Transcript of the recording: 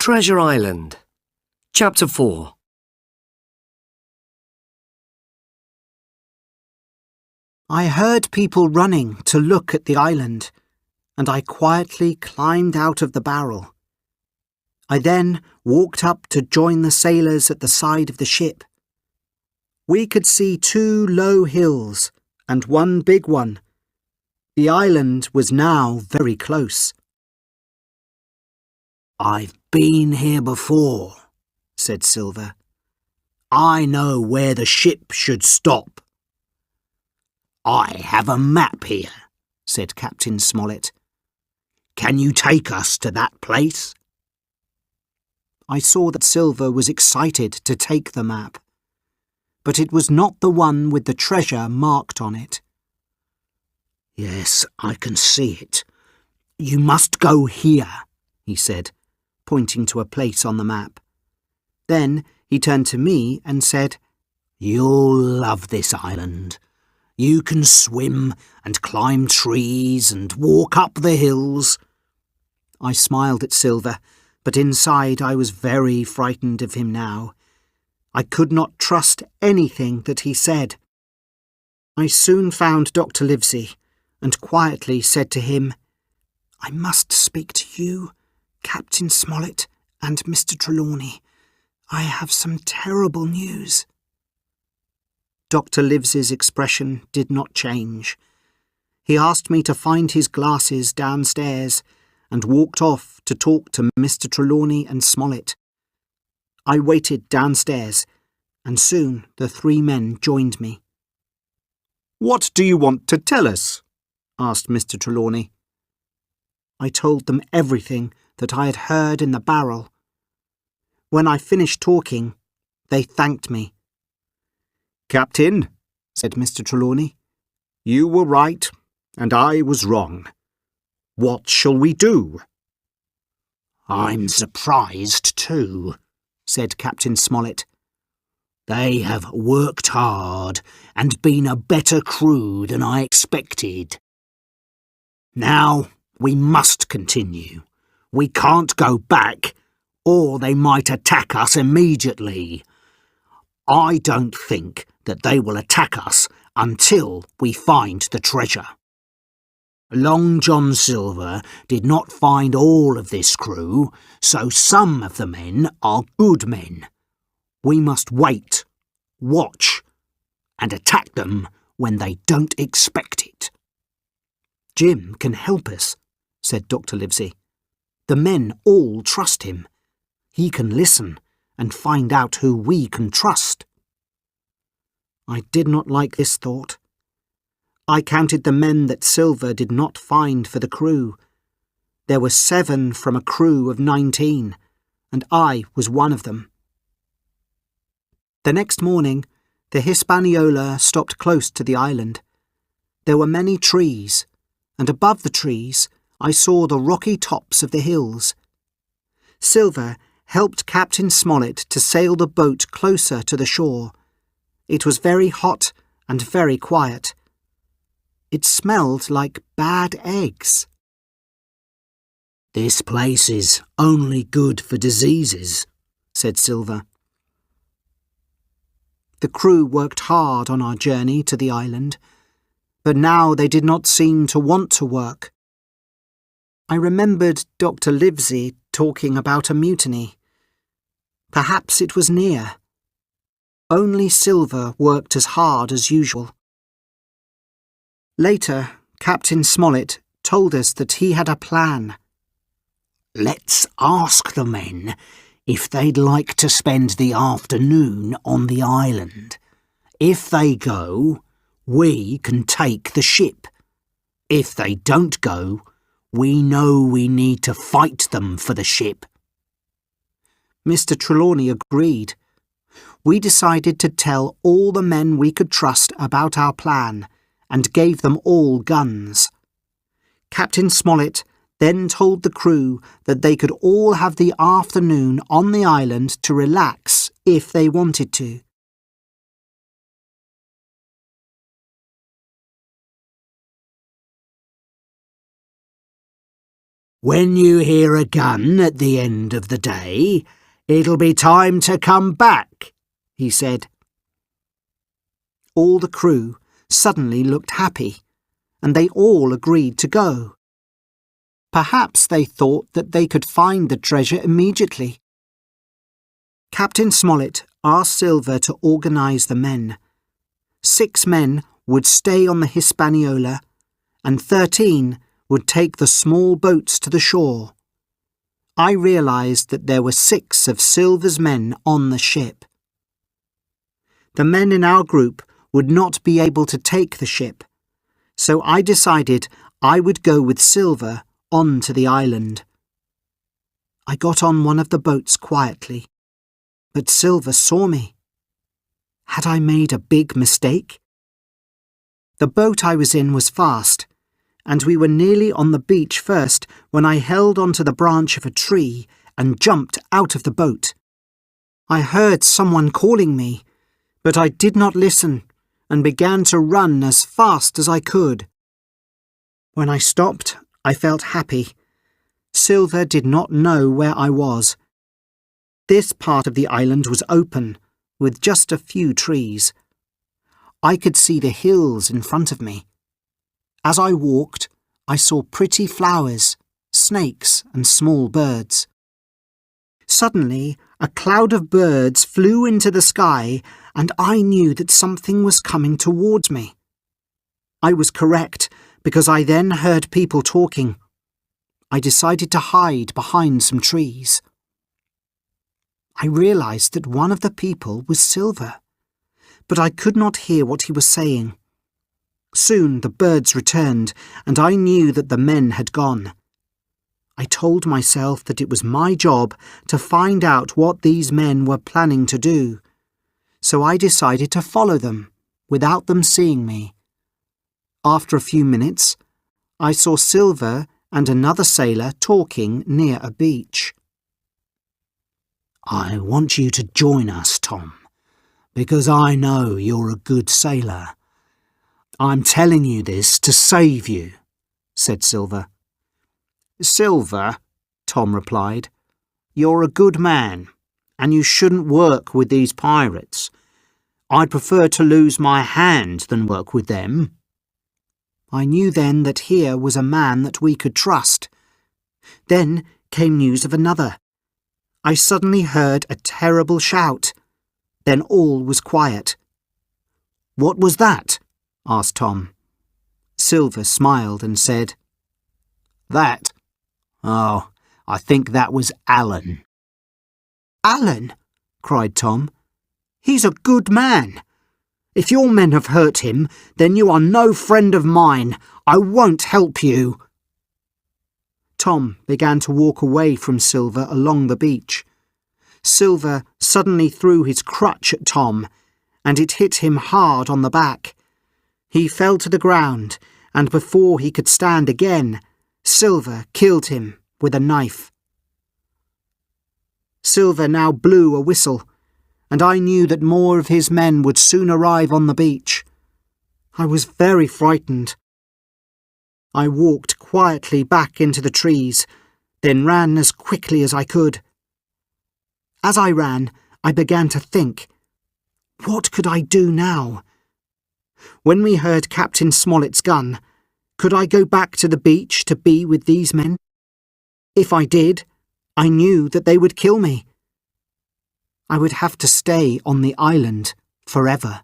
Treasure Island. Chapter 4. I heard people running to look at the island, and I quietly climbed out of the barrel. I then walked up to join the sailors at the side of the ship. We could see 2 low hills and 1 big one. The island was now very close. "I've been here before," said Silver. "I know where the ship should stop." "I have a map here," said Captain Smollett. "Can you take us to that place?" I saw that Silver was excited to take the map, but it was not the one with the treasure marked on it. "Yes, I can see it. You must go here," he said, pointing to a place on the map. Then he turned to me and said, "You'll love this island. You can swim and climb trees and walk up the hills." I smiled at Silver, but inside I was very frightened of him now. I could not trust anything that he said. I soon found Dr. Livesey and quietly said to him, "I must speak to you, Captain Smollett and Mr. Trelawney. I have some terrible news." Dr. Livesey's expression did not change. He asked me to find his glasses downstairs and walked off to talk to Mr. Trelawney and Smollett. I waited downstairs, and soon the 3 men joined me. "What do you want to tell us?" asked Mr. Trelawney. I told them everything that I had heard in the barrel. When I finished talking, they thanked me. "Captain," said Mr. Trelawney, "you were right, and I was wrong. What shall we do?" "I'm surprised too," said Captain Smollett. "They have worked hard and been a better crew than I expected. Now we must continue. We can't go back, or they might attack us immediately. I don't think that they will attack us until we find the treasure. Long John Silver did not find all of this crew, so some of the men are good men. We must wait, watch, and attack them when they don't expect it." "Jim can help us," said Dr. Livesey. "The men all trust him. He can listen and find out who we can trust." I did not like this thought. I counted the men that Silver did not find for the crew. There were 7 from a crew of 19, and I was one of them. The next morning, the Hispaniola stopped close to the island. There were many trees, and above the trees I saw the rocky tops of the hills. Silver helped Captain Smollett to sail the boat closer to the shore. It was very hot and very quiet. It smelled like bad eggs. "This place is only good for diseases," said Silver. The crew worked hard on our journey to the island, but now they did not seem to want to work. I remembered Dr. Livesey talking about a mutiny. Perhaps it was near. Only Silver worked as hard as usual. Later, Captain Smollett told us that he had a plan. "Let's ask the men if they'd like to spend the afternoon on the island. If they go, we can take the ship. If they don't go, we know we need to fight them for the ship." Mr. Trelawney agreed. We decided to tell all the men we could trust about our plan and gave them all guns. Captain Smollett then told the crew that they could all have the afternoon on the island to relax if they wanted to. When you hear a gun at the end of the day, it'll be time to come back, he said. All the crew suddenly looked happy, and they all agreed to go. Perhaps they thought that they could find the treasure immediately. Captain Smollett asked Silver to organise the men. 6 men would stay on the Hispaniola, and 13 would take the small boats to the shore. I realised that there were 6 of Silver's men on the ship. The men in our group would not be able to take the ship, so I decided I would go with Silver on to the island. I got on one of the boats quietly, but Silver saw me. Had I made a big mistake? The boat I was in was fast, and we were nearly on the beach first when I held onto the branch of a tree and jumped out of the boat. I heard someone calling me, but I did not listen and began to run as fast as I could. When I stopped, I felt happy. Silver did not know where I was. This part of the island was open, with just a few trees. I could see the hills in front of me. As I walked, I saw pretty flowers, snakes, and small birds. Suddenly, a cloud of birds flew into the sky, and I knew that something was coming towards me. I was correct, because I then heard people talking. I decided to hide behind some trees. I realised that one of the people was Silver, but I could not hear what he was saying. Soon the birds returned, and I knew that the men had gone. I told myself that it was my job to find out what these men were planning to do, so I decided to follow them, without them seeing me. After a few minutes, I saw Silver and another sailor talking near a beach. "I want you to join us, Tom, because I know you're a good sailor. I'm telling you this to save you," said Silver. "Silver," Tom replied, "you're a good man, and you shouldn't work with these pirates. I'd prefer to lose my hand than work with them." I knew then that here was a man that we could trust. Then came news of another. I suddenly heard a terrible shout. Then all was quiet. "What was that?" asked Tom. Silver smiled and said, "That? Oh, I think that was Alan." "Alan?" cried Tom. "He's a good man. If your men have hurt him, then you are no friend of mine. I won't help you." Tom began to walk away from Silver along the beach. Silver suddenly threw his crutch at Tom, and it hit him hard on the back. He fell to the ground, and before he could stand again, Silver killed him with a knife. Silver now blew a whistle, and I knew that more of his men would soon arrive on the beach. I was very frightened. I walked quietly back into the trees, then ran as quickly as I could. As I ran, I began to think, what could I do now? When we heard Captain Smollett's gun, could I go back to the beach to be with these men? If I did, I knew that they would kill me. I would have to stay on the island forever.